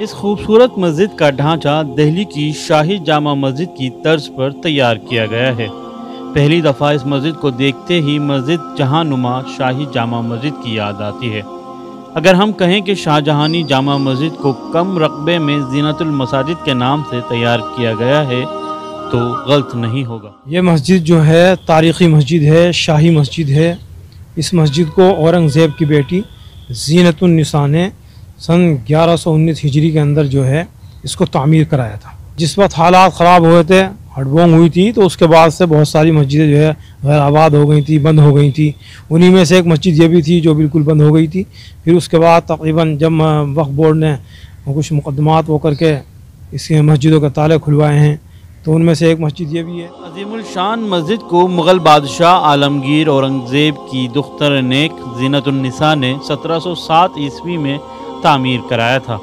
इस खूबसूरत मस्जिद का ढांचा दिल्ली की शाही जामा मस्जिद की तर्ज पर तैयार किया गया है। पहली दफ़ा इस मस्जिद को देखते ही मस्जिद जहांनुमा शाही जामा मस्जिद की याद आती है। अगर हम कहें कि शाहजहानी जामा मस्जिद को कम रकबे में ज़ीनतुल मसाजिद के नाम से तैयार किया गया है तो गलत नहीं होगा। ये मस्जिद जो है तारीख़ी मस्जिद है, शाही मस्जिद है। इस मस्जिद को औरंगज़ेब की बेटी ज़ीनतुन निसा ने सन 1119 हिजरी के अंदर जो है इसको तामीर कराया था। जिस वक्त हालात ख़राब हुए थे, हड़बोंग हुई थी, तो उसके बाद से बहुत सारी मस्जिदें जो है गैर आबाद हो गई थी, बंद हो गई थी। उन्हीं में से एक मस्जिद ये भी थी जो बिल्कुल बंद हो गई थी। फिर उसके बाद तकरीबन जब वक्फ बोर्ड ने कुछ मुकदमात वो करके इसकी मस्जिदों के ताले खुलवाए हैं, तो उनमें से एक मस्जिद ये भी है। अजीमुल शान मस्जिद को मुग़ल बादशाह आलमगीर औरंगज़ेब की दुख्तर नेक ज़ीनतुन निसा ने 1707 ईस्वी में तामीर कराया था।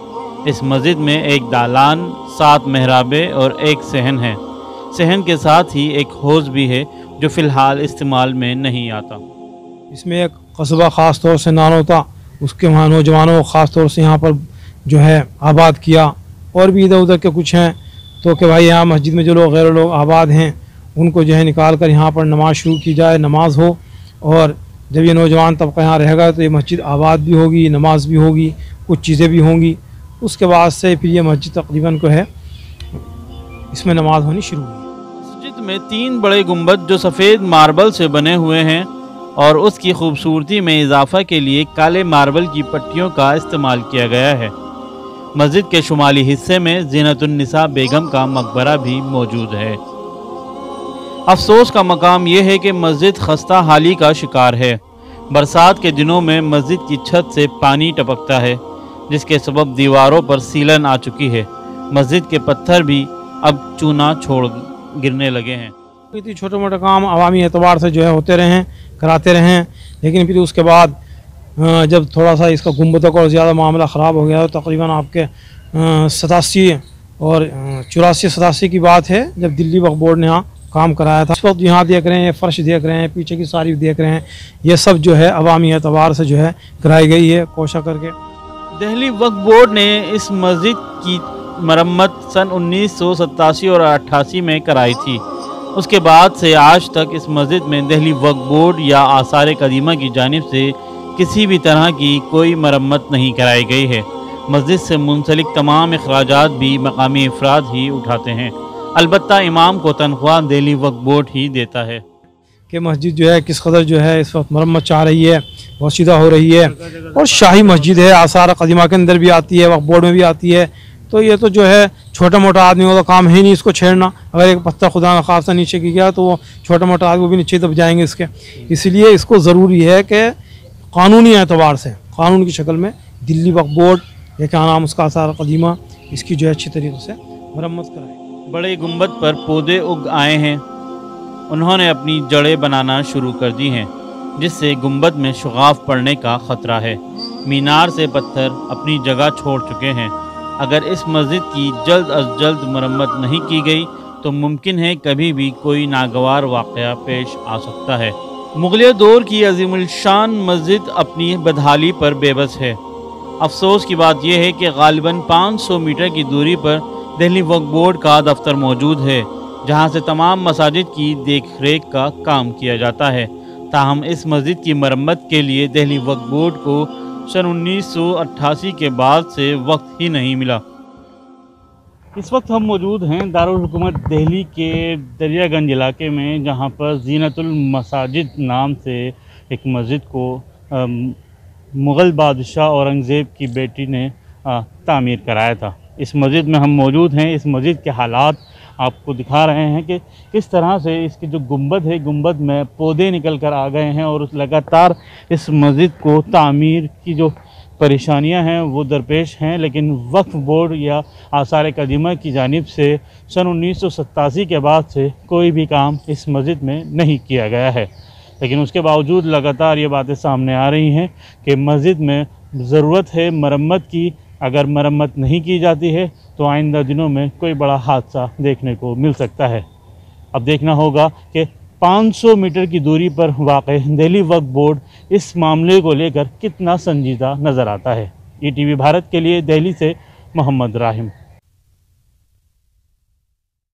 इस मस्जिद में एक दालान, 7 मेहराबे और एक सहन है। सहन के साथ ही एक हौज़ भी है जो फ़िलहाल इस्तेमाल में नहीं आता। इसमें एक कस्बा ख़ास तौर से नानोता, उसके वहाँ नौजवानों को ख़ास तौर से यहाँ पर जो है आबाद किया। और भी इधर उधर के कुछ हैं, तो कि भाई यहाँ मस्जिद में जो लोग गैर लोग आबाद हैं उनको जो है निकाल कर यहाँ पर नमाज शुरू की जाए, नमाज हो। और जब ये नौजवान तबका यहाँ रहेगा तो ये मस्जिद आबाद भी होगी, नमाज भी होगी, कुछ चीज़ें भी होंगी। उसके बाद से फिर ये मस्जिद तकरीबन को है इसमें नमाज होनी शुरू हुई। मस्जिद में 3 बड़े गुंबद जो सफ़ेद मार्बल से बने हुए हैं और उसकी खूबसूरती में इजाफा के लिए काले मार्बल की पट्टियों का इस्तेमाल किया गया है। मस्जिद के शुमाली हिस्से में ज़ीनतुन निसा बेगम का मकबरा भी मौजूद है। अफसोस का मकाम यह है कि मस्जिद खस्ता हाली का शिकार है। बरसात के दिनों में मस्जिद की छत से पानी टपकता है, जिसके सबब दीवारों पर सीलन आ चुकी है। मस्जिद के पत्थर भी अब चूना छोड़ गिरने लगे हैं। इतनी छोटे मोटे काम अवामी एतबार से जो है होते रहे हैं, कराते रहे हैं, लेकिन फिर उसके बाद जब थोड़ा सा इसका गुंबदों का और ज़्यादा मामला ख़राब हो गया तो तकरीबन आपके 87 और 84-87 की बात है जब दिल्ली वक्फ बोर्ड ने यहाँ काम कराया था। इस वक्त यहाँ देख रहे हैं, फर्श देख रहे हैं, पीछे की सारी देख रहे हैं, ये सब जो है अवामी एतबार से जो है कराई गई है कोशा करके। दिल्ली वक्फ बोर्ड ने इस मस्जिद की मरम्मत सन 1987 और 88 में कराई थी। उसके बाद से आज तक इस मस्जिद में दिल्ली वक्फ बोर्ड या आसार कदीमा की जानिब से किसी भी तरह की कोई मरम्मत नहीं कराई गई है। मस्जिद से मुंसलिक तमाम अखराजात भी मकामी अफराद ही उठाते हैं। अलबत्ता इमाम को तनख्वाह दिल्ली वक्फ बोर्ड ही देता है। कि मस्जिद जो है किस कदर जो है इस वक्त मरम्मत चाह रही है, वसीदा हो रही है। और शाही मस्जिद है, आसार कदीमा के अंदर भी आती है, वक्फ बोर्ड में भी आती है। तो ये तो जो है छोटा मोटा आदमी का काम है ही नहीं इसको छेड़ना। अगर एक पत्थर खुदा न खासा नीचे की गया तो वो छोटा मोटा आदमी भी नीचे दब जाएंगे इसके। इसलिए इसको ज़रूरी है कि कानूनी एतबार से, कानून की शक्ल में दिल्ली वक्फ बोर्ड या क्या नाम उसका आसार कदीमा, इसकी जो है अच्छी तरीके से मरम्मत कराए। बड़े गुंबद पर पौधे उग आए हैं, उन्होंने अपनी जड़ें बनाना शुरू कर दी हैं, जिससे गुंबद में शुगाफ पड़ने का ख़तरा है। मीनार से पत्थर अपनी जगह छोड़ चुके हैं। अगर इस मस्जिद की जल्द अज जल्द मरम्मत नहीं की गई तो मुमकिन है कभी भी कोई नागवार वाक़या पेश आ सकता है। मुग़लिया दौर की अज़ीमुल शान मस्जिद अपनी बदहाली पर बेबस है। अफसोस की बात यह है कि गालिबन 500 मीटर की दूरी पर दिल्ली वक्फ बोर्ड का दफ्तर मौजूद है, जहां से तमाम मसाजिद की देख रेख का काम किया जाता है। ताहम इस मस्जिद की मरम्मत के लिए दिल्ली वक्फ बोर्ड को सन 1988 के बाद से वक्त ही नहीं मिला। इस वक्त हम मौजूद हैं दारुल हुकूमत दिल्ली के दरियागंज इलाके में, जहां पर ज़ीनतुल मसाजिद नाम से एक मस्जिद को मुग़ल बादशाह औरंगज़ेब की बेटी ने तामीर कराया था। इस मस्जिद में हम मौजूद हैं। इस मस्जिद के हालात आपको दिखा रहे हैं कि किस तरह से इसके जो गुंबद है, गुंबद में पौधे निकल कर आ गए हैं और लगातार इस मस्जिद को तामीर की जो परेशानियां हैं वो दरपेश हैं। लेकिन वक्फ बोर्ड या आसार कदीमा की जानिब से सन 1987 के बाद से कोई भी काम इस मस्जिद में नहीं किया गया है। लेकिन उसके बावजूद लगातार ये बातें सामने आ रही हैं कि मस्जिद में ज़रूरत है मरम्मत की। अगर मरम्मत नहीं की जाती है तो आइंदा दिनों में कोई बड़ा हादसा देखने को मिल सकता है। अब देखना होगा कि 500 मीटर की दूरी पर वाक़ दिल्ली वक्फ बोर्ड इस मामले को लेकर कितना संजीदा नज़र आता है। ETV भारत के लिए दिल्ली से मोहम्मद राहिम।